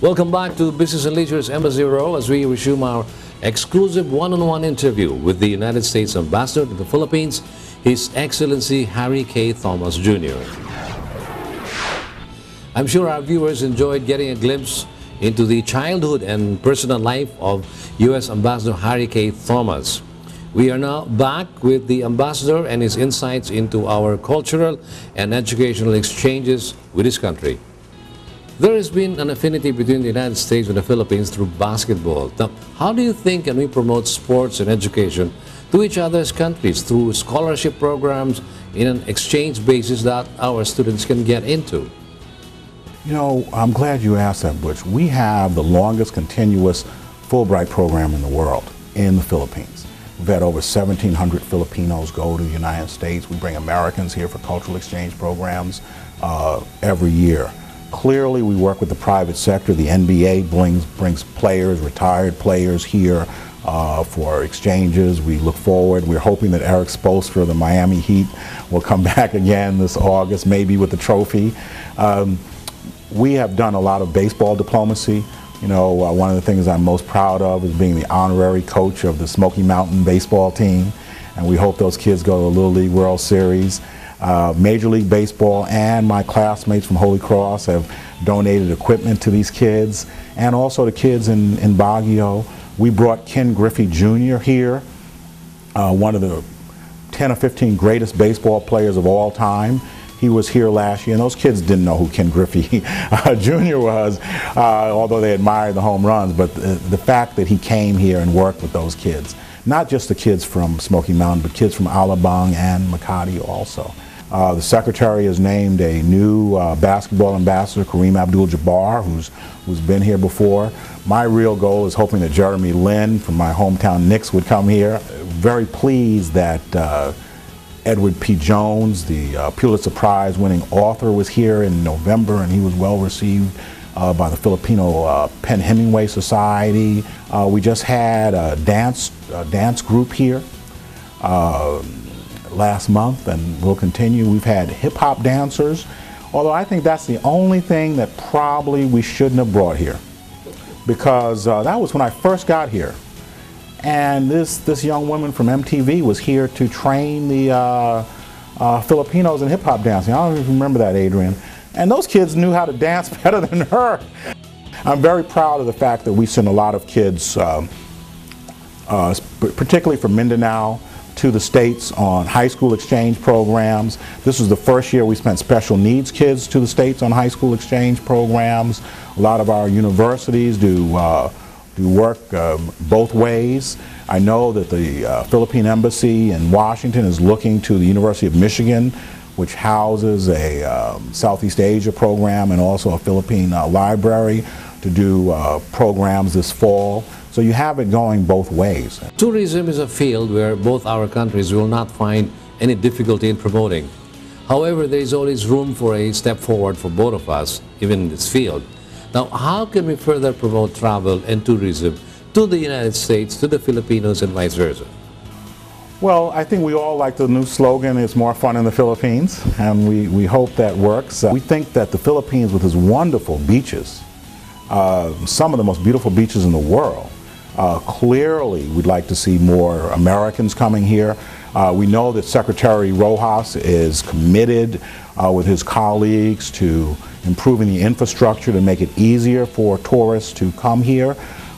Welcome back to Business and Leisure's Embassy Row as we resume our exclusive one-on-one interview with the United States Ambassador to the Philippines, His Excellency Harry K. Thomas Jr. I'm sure our viewers enjoyed getting a glimpse into the childhood and personal life of U.S. Ambassador Harry K. Thomas. We are now back with the Ambassador and his insights into our cultural and educational exchanges with his country. There has been an affinity between the United States and the Philippines through basketball. Now, how do you think can we promote sports and education to each other's countries through scholarship programs in an exchange basis that our students can get into? You know, I'm glad you asked that, Butch. We have the longest continuous Fulbright program in the world in the Philippines. We've had over 1,700 Filipinos go to the United States. We bring Americans here for cultural exchange programs every year. Clearly, we work with the private sector. The NBA brings players, retired players here for exchanges. We look forward. We're hoping that Eric Spoelstra of the Miami Heat will come back again this August, maybe with the trophy. We have done a lot of baseball diplomacy. You know, one of the things I'm most proud of is being the honorary coach of the Smoky Mountain baseball team, and we hope those kids go to the Little League World Series. Major League Baseball and my classmates from Holy Cross have donated equipment to these kids, and also the kids in Baguio. We brought Ken Griffey Jr. here, one of the 10 or 15 greatest baseball players of all time. He was here last year, and those kids didn't know who Ken Griffey Jr. was, although they admired the home runs. But the fact that he came here and worked with those kids, not just the kids from Smoky Mountain, but kids from Alabang and Makati also. The Secretary has named a new basketball ambassador, Kareem Abdul-Jabbar, who's been here before. My real goal is hoping that Jeremy Lin from my hometown Knicks would come here. Very pleased that Edward P. Jones, the Pulitzer Prize winning author, was here in November, and he was well received by the Filipino Penn Hemingway Society. We just had a dance group here last month, and we'll continue. We've had hip-hop dancers, although I think that's the only thing that probably we shouldn't have brought here, because that was when I first got here. And this young woman from MTV was here to train the Filipinos in hip-hop dancing. I don't even remember that, Adrian. And those kids knew how to dance better than her. I'm very proud of the fact that we send a lot of kids, particularly from Mindanao, to the States on high school exchange programs. This was the first year we spent special needs kids to the States on high school exchange programs. A lot of our universities do work both ways. I know that the Philippine Embassy in Washington is looking to the University of Michigan, which houses a Southeast Asia program and also a Philippine library, to do programs this fall. So you have it going both ways. Tourism is a field where both our countries will not find any difficulty in promoting. However, there is always room for a step forward for both of us, even in this field. Now, how can we further promote travel and tourism to the United States, to the Filipinos, and vice versa? Well, I think we all like the new slogan, "It's more fun in the Philippines," and we hope that works. We think that the Philippines, with its wonderful beaches, some of the most beautiful beaches in the world, clearly we'd like to see more Americans coming here. We know that Secretary Rojas is committed with his colleagues to improving the infrastructure to make it easier for tourists to come here.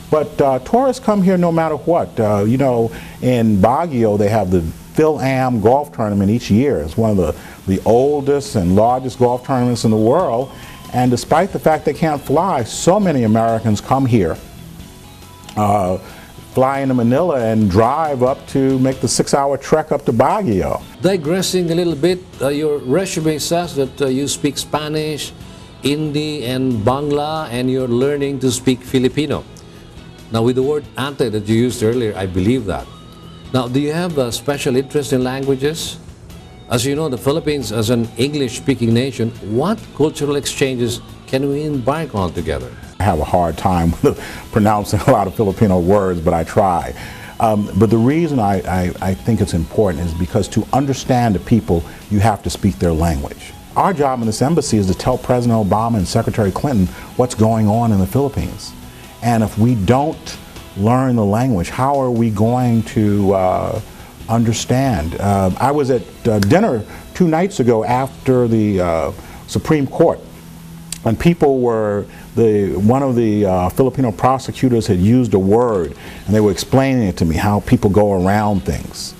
But tourists come here no matter what. You know, in Baguio they have the Phil-Am golf tournament each year. It's one of the oldest and largest golf tournaments in the world. And despite the fact they can't fly, so many Americans come here, fly into Manila and drive up to make the 6-hour trek up to Baguio. Digressing a little bit, your resume says that you speak Spanish, Hindi, and Bangla, and you're learning to speak Filipino. Now, with the word ante that you used earlier, I believe that. Now, do you have a special interest in languages? As you know, the Philippines, as an English-speaking nation, what cultural exchanges can we embark on together? I have a hard time pronouncing a lot of Filipino words, but I try. But the reason I think it's important is because to understand the people, you have to speak their language. Our job in this embassy is to tell President Obama and Secretary Clinton what's going on in the Philippines. And if we don't learn the language, how are we going to understand? I was at dinner 2 nights ago after the Supreme Court, and people were, one of the Filipino prosecutors had used a word, and they were explaining it to me, how people go around things.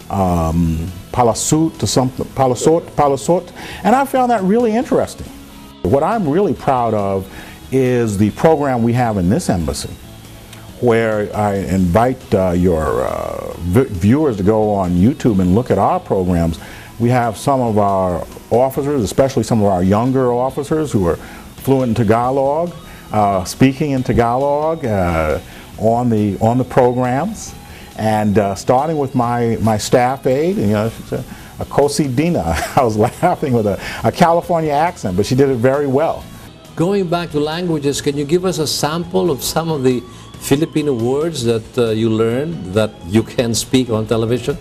Palasut to something, palasot, and I found that really interesting. What I'm really proud of is the program we have in this embassy, where I invite your viewers to go on YouTube and look at our programs. We have some of our officers, especially some of our younger officers who are fluent in Tagalog, speaking in Tagalog on the programs. And starting with my staff aide, you know, a Cosidina. I was laughing with a California accent, but she did it very well. Going back to languages, can you give us a sample of some of the Filipino words that you learned that you can speak on television?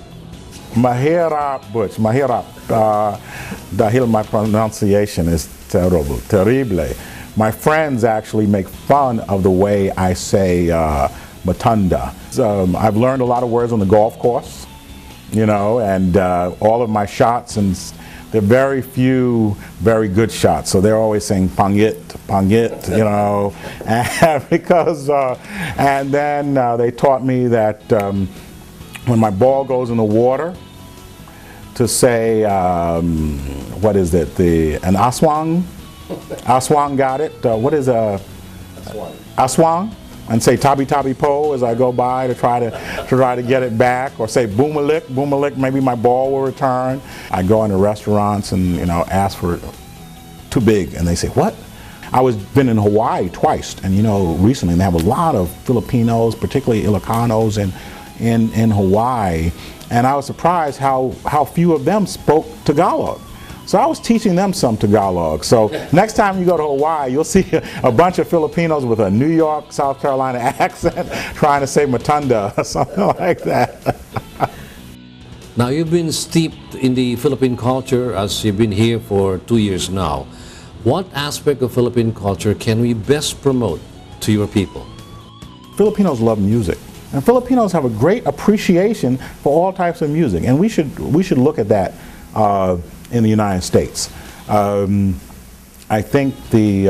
Mahirap, Butch, mahirap. Dahil my pronunciation is terrible. My friends actually make fun of the way I say matunda. I've learned a lot of words on the golf course, you know, and all of my shots, and there are very few very good shots, so they're always saying pangit, you know, and because, and then they taught me that when my ball goes in the water, to say, what is it, an aswang? Aswang got it. What is a aswang? And say tabi tabi po as I go by to try to get it back, or say boomalik, maybe my ball will return. I go into restaurants and, you know, ask for too big, and they say what? Been in Hawaii twice, and you know, recently they have a lot of Filipinos, particularly Ilocanos in Hawaii, and I was surprised how few of them spoke Tagalog. So I was teaching them some Tagalog. So next time you go to Hawaii, you'll see a bunch of Filipinos with a New York, South Carolina accent trying to say matunda or something like that. Now, you've been steeped in the Philippine culture as you've been here for 2 years now. What aspect of Philippine culture can we best promote to your people? Filipinos love music, and Filipinos have a great appreciation for all types of music, and we should look at that in the United States. I think the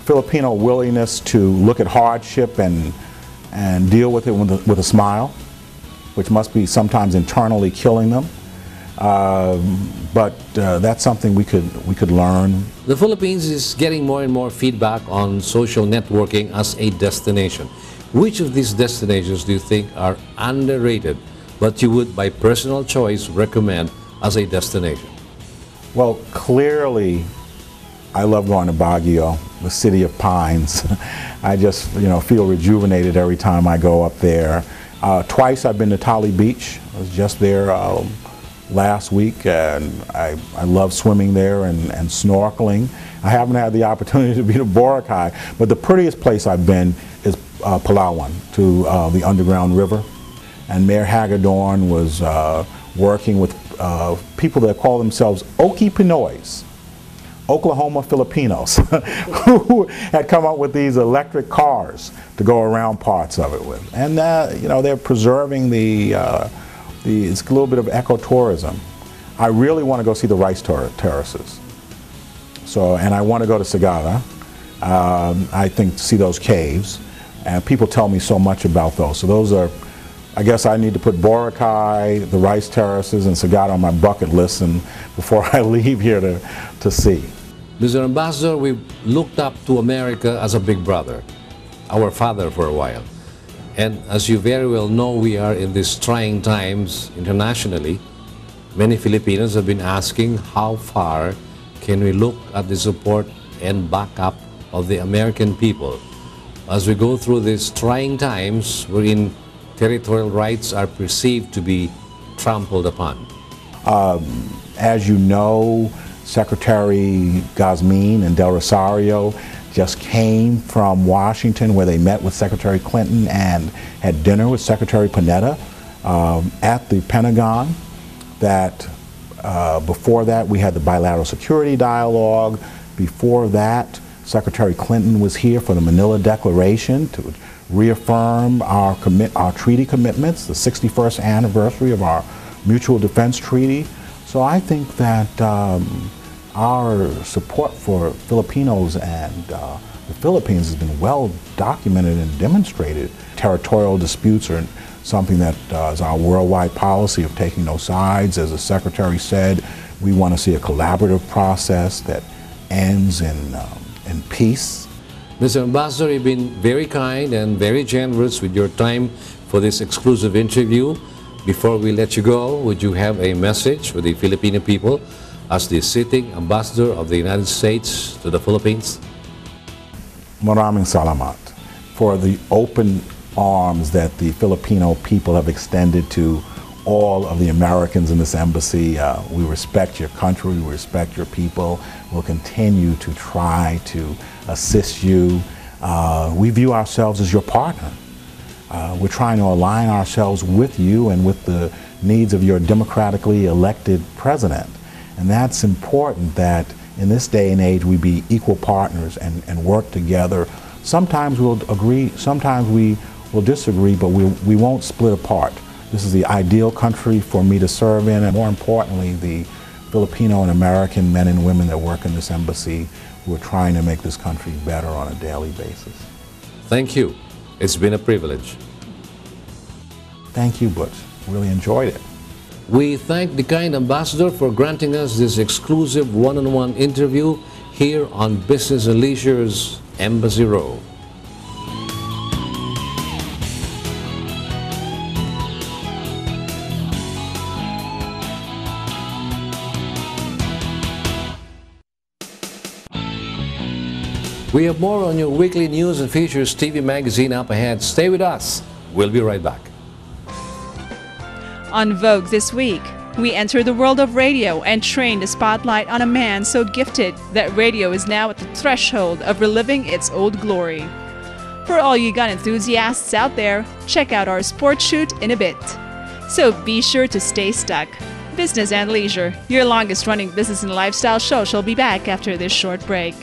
Filipino willingness to look at hardship and deal with it with a smile, which must be sometimes internally killing them, but that's something we could learn. The Philippines is getting more and more feedback on social networking as a destination. Which of these destinations do you think are underrated, but you would, by personal choice, recommend as a destination? Well, clearly, I love going to Baguio, the city of pines. I just, you know, feel rejuvenated every time I go up there. Twice I've been to Tali Beach. I was just there last week, and I love swimming there and snorkeling. I haven't had the opportunity to be to Boracay, but the prettiest place I've been is Palawan, to the underground river. And Mayor Hagedorn was working with people that call themselves Okie Pinoys, Oklahoma Filipinos, who had come up with these electric cars to go around parts of it with. And you know, they're preserving it's a little bit of ecotourism. I really want to go see the rice terraces. So, and I want to go to Sagada, I think, to see those caves. And people tell me so much about those. So those are, I guess I need to put Boracay, the rice terraces, and Sagada on my bucket list and before I leave here to see. Mr. Ambassador, we've looked up to America as a big brother, our father for a while. And as you very well know, we are in these trying times internationally. Many Filipinos have been asking how far can we look at the support and backup of the American people as we go through these trying times wherein territorial rights are perceived to be trampled upon. As you know, Secretary Guzman and Del Rosario just came from Washington, where they met with Secretary Clinton and had dinner with Secretary Panetta at the Pentagon. That Before that, we had the bilateral security dialogue. Before that, Secretary Clinton was here for the Manila Declaration to reaffirm our treaty commitments, the 61st anniversary of our Mutual Defense Treaty. So I think that our support for Filipinos and the Philippines has been well documented and demonstrated. Territorial disputes are something that is our worldwide policy of taking no sides. As the Secretary said, we want to see a collaborative process that ends in peace. Mr. Ambassador, you've been very kind and very generous with your time for this exclusive interview. Before we let you go, would you have a message for the Filipino people as the sitting Ambassador of the United States to the Philippines? Maraming salamat for the open arms that the Filipino people have extended to all of the Americans in this embassy. We respect your country, we respect your people. We'll continue to try to assist you. We view ourselves as your partner. We're trying to align ourselves with you and with the needs of your democratically elected president. And that's important, that in this day and age we be equal partners and work together. Sometimes we'll agree, sometimes we will disagree, but we won't split apart. This is the ideal country for me to serve in, and more importantly, the Filipino and American men and women that work in this embassy who are trying to make this country better on a daily basis. Thank you. It's been a privilege. Thank you, Butch. Really enjoyed it. We thank the kind ambassador for granting us this exclusive one-on-one interview here on Business and Leisure's Embassy Row. We have more on your weekly news and features TV magazine up ahead. Stay with us. We'll be right back. On Vogue this week, we enter the world of radio and train the spotlight on a man so gifted that radio is now at the threshold of reliving its old glory. For all you gun enthusiasts out there, check out our sports shoot in a bit. So be sure to stay stuck. Business and Leisure, your longest running business and lifestyle show, shall be back after this short break.